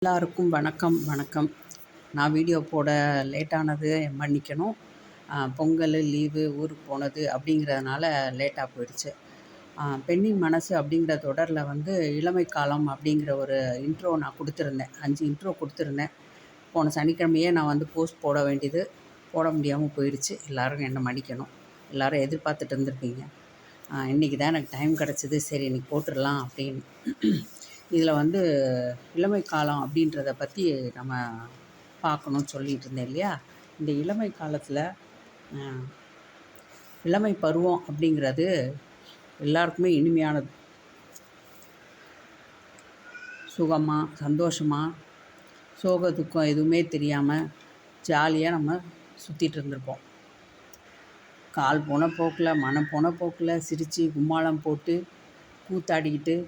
எல்லாருக்கும் வணக்கம் வணக்கம். நான் வீடியோ போட லேட்டானது மன்னிக்கணும். பொங்கல் லீவு ஊருக்கு போனது அப்படிங்கிறதுனால லேட்டாக போயிடுச்சு. பெண்ணின் மனசு அப்படிங்கிற தொடரில் இளமை காலம் அப்படிங்கிற ஒரு இன்ட்ரோ நான் கொடுத்துருந்தேன். 5 இன்ட்ரோ கொடுத்துருந்தேன். போன சனிக்கிழமையே நான் போஸ்ட் போட வேண்டியது போட முடியாமல் போயிடுச்சு. எல்லோரும் என்ன மன்னிக்கணும். எல்லோரும் எதிர்பார்த்துட்டு இருந்திருப்பீங்க. இன்றைக்கி தான் எனக்கு டைம் கிடச்சிது. சரி இன்றைக்கி போட்டுடலாம் அப்படின்னு. இதில் இளமை காலம் அப்படின்றத பற்றி நம்ம பார்க்கணும்னு சொல்லிகிட்டு இருந்தேன் இல்லையா. இந்த இளமை காலத்தில் இளமை பருவம் அப்படிங்கிறது எல்லாருக்குமே இனிமையானது. சுகமாக சந்தோஷமாக சோக துக்கம் எதுவுமே தெரியாமல் ஜாலியாக நம்ம சுற்றிட்டு இருந்திருப்போம். கால் போன போக்கில் மனம் போன போக்கில் சிரித்து கும்மாளம் போட்டு கூத்தாடிக்கிட்டு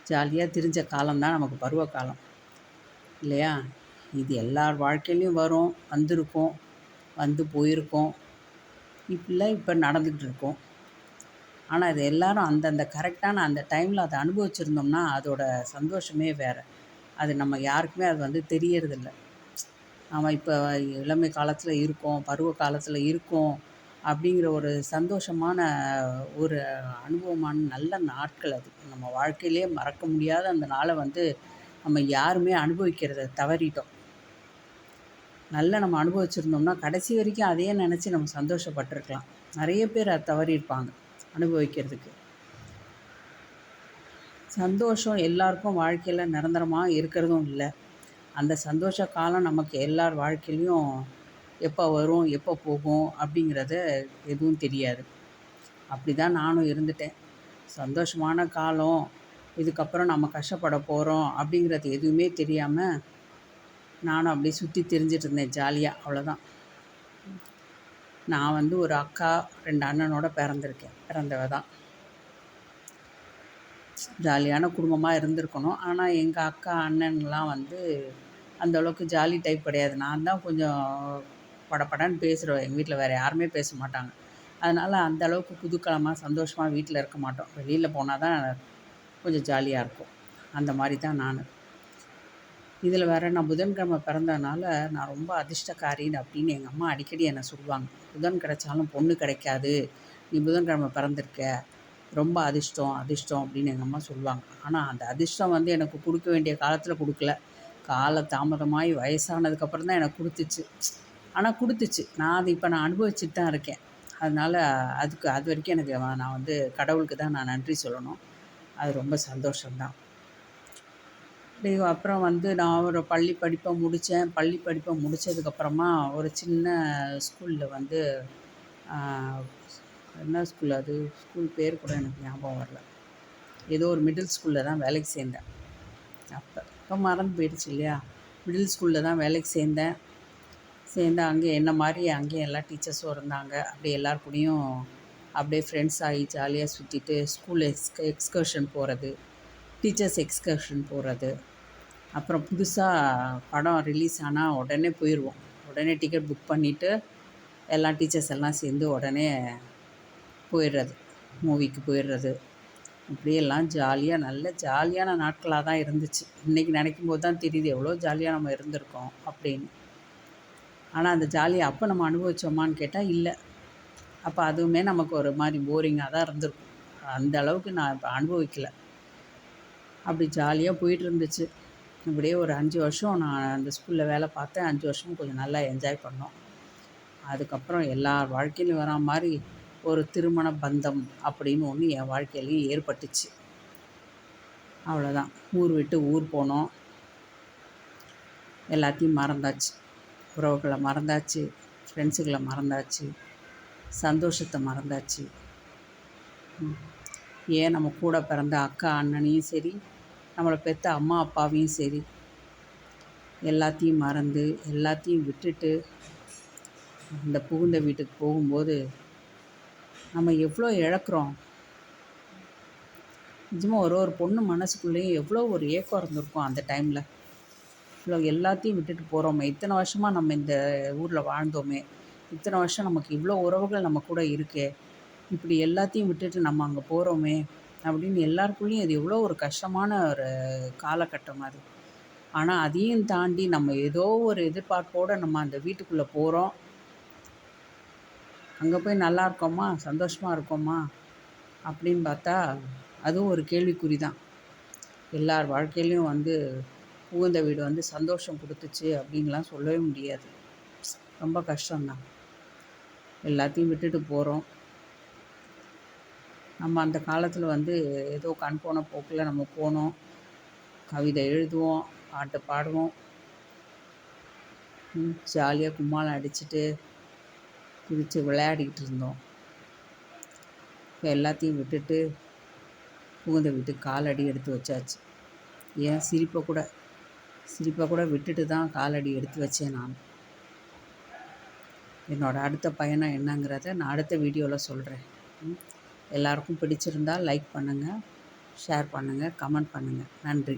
ஜாலியாக திரிஞ்ச காலம்தான் நமக்கு பருவ காலம் இல்லையா. இது எல்லார் வாழ்க்கையிலையும் வரும், வந்திருக்கோம், வந்து போயிருக்கோம், இப்போ நடந்துக்கிட்டு இருக்கோம். ஆனால் இது எல்லோரும் அந்தந்த கரெக்டான அந்த டைமில் அதை அனுபவிச்சுருந்தோம்னா அதோட சந்தோஷமே வேறு. அது நம்ம யாருக்குமே அது தெரியறதில்ல. நம்ம இப்போ இளமை காலத்தில் இருக்கோம், பருவ காலத்தில் இருக்கோம் அப்படிங்கிற ஒரு சந்தோஷமான ஒரு அனுபவமான நல்ல நாட்கள். அது நம்ம வாழ்க்கையிலே மறக்க முடியாத அந்த நாளை நம்ம யாருமே அனுபவிக்கிறத தவறிட்டோம். நல்லா நம்ம அனுபவிச்சுருந்தோம்னா கடைசி வரைக்கும் அதையே நினச்சி நம்ம சந்தோஷப்பட்டிருக்கலாம். நிறைய பேர் அதை தவறியிருப்பாங்க அனுபவிக்கிறதுக்கு. சந்தோஷம் எல்லாருக்கும் வாழ்க்கையில் நிரந்தரமாக இருக்கிறதும் இல்லை. அந்த சந்தோஷ காலம் நமக்கு எல்லார் வாழ்க்கையிலையும் எப்போ வரும் எப்போ போகும் அப்படிங்கிறத எதுவும் தெரியாது. அப்படி தான் நானும் இருந்துட்டேன். சந்தோஷமான காலம், இதுக்கப்புறம் நம்ம கஷ்டப்பட போகிறோம் அப்படிங்கிறது எதுவுமே தெரியாமல் நானும் அப்படியே சுற்றி திரிஞ்சிட்டு இருந்தேன் ஜாலியாக. அவ்வளோதான். நான் ஒரு அக்கா 2 அண்ணனோட பிறந்தவ தான். ஜாலியான குடும்பமாக இருந்திருக்கணும். ஆனால் எங்கள் அக்கா அண்ணன்லாம் அந்தளவுக்கு ஜாலி டைப் கிடையாது. நான் தான் கொஞ்சம் படபடன்னு பேசுகிறேன். எங்கள் வீட்டில் வேறு யாருமே பேச மாட்டாங்க. அதனால் அந்தளவுக்கு குதூகலமாக சந்தோஷமாக வீட்டில் இருக்க மாட்டோம். வெளியில் போனால் தான் கொஞ்சம் ஜாலியாக இருக்கும். அந்த மாதிரி தான் நான். இதில் வேறு நான் புதன்கிழமை பிறந்ததுனால நான் ரொம்ப அதிர்ஷ்டக்காரின்னு அப்படின்னு எங்கள் அம்மா அடிக்கடி என்னை சொல்லுவாங்க. புதன் கிடைச்சாலும் பொண்ணு கிடைக்காது, நீ புதன்கிழமை பிறந்திருக்க, ரொம்ப அதிர்ஷ்டம் அதிர்ஷ்டம் அப்படின்னு எங்கள் அம்மா சொல்லுவாங்க. ஆனால் அந்த அதிர்ஷ்டம் எனக்கு கொடுக்க வேண்டிய காலத்தில் கொடுக்கல. கால தாமதமாகி வயசானதுக்கப்புறம் தான் எனக்கு கொடுத்துச்சு. ஆனால் கொடுத்துச்சு. நான் இப்போ அனுபவிச்சுட்டு தான் இருக்கேன். அதனால் அது வரைக்கும் எனக்கு நான் கடவுளுக்கு தான் நான் நன்றி சொல்லணும். அது ரொம்ப சந்தோஷம்தான். அப்புறம் நான் ஒரு பள்ளி படிப்பை முடித்தேன். பள்ளி படிப்பை முடித்ததுக்கப்புறமா ஒரு சின்ன ஸ்கூலில் என்ன ஸ்கூல் அது, ஸ்கூல் பேர் கூட எனக்கு ஞாபகம் வரல. ஏதோ ஒரு மிடில் ஸ்கூலில் தான் வேலைக்கு சேர்ந்தேன். இப்போ மறந்து போயிடுச்சு இல்லையா. மிடில் ஸ்கூலில் தான் வேலைக்கு சேர்ந்து அங்கே என்ன மாதிரி அங்கேயும் எல்லா டீச்சர்ஸும் இருந்தாங்க. அப்படியே எல்லார் கூடயும் அப்படியே ஃப்ரெண்ட்ஸ் ஆகி ஜாலியாக சுற்றிட்டு ஸ்கூல் எக்ஸ்கர்ஷன் போகிறது, டீச்சர்ஸ் எக்ஸ்கர்ஷன் போகிறது. அப்புறம் புதுசாக படம் ரிலீஸ் ஆனால் உடனே போயிடுவோம். உடனே டிக்கெட் புக் பண்ணிவிட்டு எல்லா டீச்சர்ஸ் எல்லாம் சேர்ந்து உடனே போயிடுறது, மூவிக்கு போயிடுறது. இப்படியெல்லாம் ஜாலியாக நல்ல ஜாலியான நாட்களாக தான் இருந்துச்சு. இன்றைக்கி நினைக்கும்போது தான் தெரியுது எவ்வளோ ஜாலியாக நம்ம இருந்திருக்கோம் அப்படின்னு. ஆனால் அந்த ஜாலியை அப்போ நம்ம அனுபவித்தோமான்னு கேட்டால் இல்லை. அப்போ அதுவுமே நமக்கு ஒரு மாதிரி போரிங்காக தான் இருந்திருக்கும். அந்த அளவுக்கு நான் இப்போ அனுபவிக்கலை. அப்படி ஜாலியாக போயிட்டு இருந்துச்சு. இப்படியே ஒரு 5 வருஷம் நான் அந்த ஸ்கூலில் வேலை பார்த்தேன். 5 வருஷமும் கொஞ்சம் நல்லா என்ஜாய் பண்ணோம். அதுக்கப்புறம் எல்லார் வாழ்க்கையிலையும் வரா மாதிரி ஒரு திருமண பந்தம் அப்படின்னு ஒன்று என் வாழ்க்கையிலையும் ஏற்பட்டுச்சு. அவ்வளோதான். ஊர் விட்டு ஊர் போனோம். எல்லாத்தையும் மறந்தாச்சு. உறவுகளை மறந்தாச்சு, ஃப்ரெண்ட்ஸுகளை மறந்தாச்சு, சந்தோஷத்தை மறந்தாச்சு. ஏன் நம்ம கூட பிறந்த அக்கா அண்ணனையும் சரி, நம்மளை பெற்ற அம்மா அப்பாவையும் சரி, எல்லாத்தையும் மறந்து எல்லாத்தையும் விட்டுட்டு இந்த புகுந்த வீட்டுக்கு போகும்போது நம்ம எவ்வளோ இழக்கிறோம். நிஜமாக ஒரு பொண்ணு மனசுக்குள்ளேயும் எவ்வளோ ஒரு ஏக்கம் இருந்திருக்கும் அந்த டைமில். இவ்வளோ எல்லாத்தையும் விட்டுட்டு போகிறோமே, இத்தனை வருஷமாக நம்ம இந்த ஊரில் வாழ்ந்தோமே, இத்தனை வருஷம் நமக்கு இவ்வளோ உறவுகள் நம்ம கூட இருக்கே, இப்படி எல்லாத்தையும் விட்டுட்டு நம்ம அங்கே போகிறோமே அப்படின்னு எல்லாருக்குள்ளேயும் அது எவ்வளோ ஒரு கஷ்டமான ஒரு காலகட்டம் அது. ஆனால் அதையும் தாண்டி நம்ம ஏதோ ஒரு எதிர்பார்ப்போடு நம்ம அந்த வீட்டுக்குள்ளே போகிறோம். அங்கே போய் நல்லா இருக்கோமா, சந்தோஷமாக இருக்கோமா அப்படின்னு பார்த்தா அதுவும் ஒரு கேள்விக்குறி தான். எல்லார் வாழ்க்கையிலையும் புகுந்த வீடு சந்தோஷம் கொடுத்துச்சு அப்படின்லாம் சொல்லவே முடியாது. ரொம்ப கஷ்டம்தான். எல்லாத்தையும் விட்டுட்டு போகிறோம். நம்ம அந்த காலத்தில் ஏதோ கண் போன போக்கில் நம்ம போனோம். கவிதை எழுதுவோம், பாட்டு பாடுவோம், ஜாலியாக கும்மாளம் அடிச்சுட்டு குதித்து விளையாடிக்கிட்டு இருந்தோம். இப்போ எல்லாத்தையும் விட்டுட்டு புகுந்த வீட்டுக்கு காலடி எடுத்து வச்சாச்சு. ஏன் சிரிப்பை கூட விட்டுட்டு தான் காலடி எடுத்து வச்சேன் நான். என்னோடய அடுத்த பயணம் என்னங்கிறத நான் அடுத்த வீடியோவில் சொல்கிறேன். எல்லாருக்கும் பிடிச்சிருந்தால் லைக் பண்ணுங்கள், ஷேர் பண்ணுங்கள், கமெண்ட் பண்ணுங்கள். நன்றி.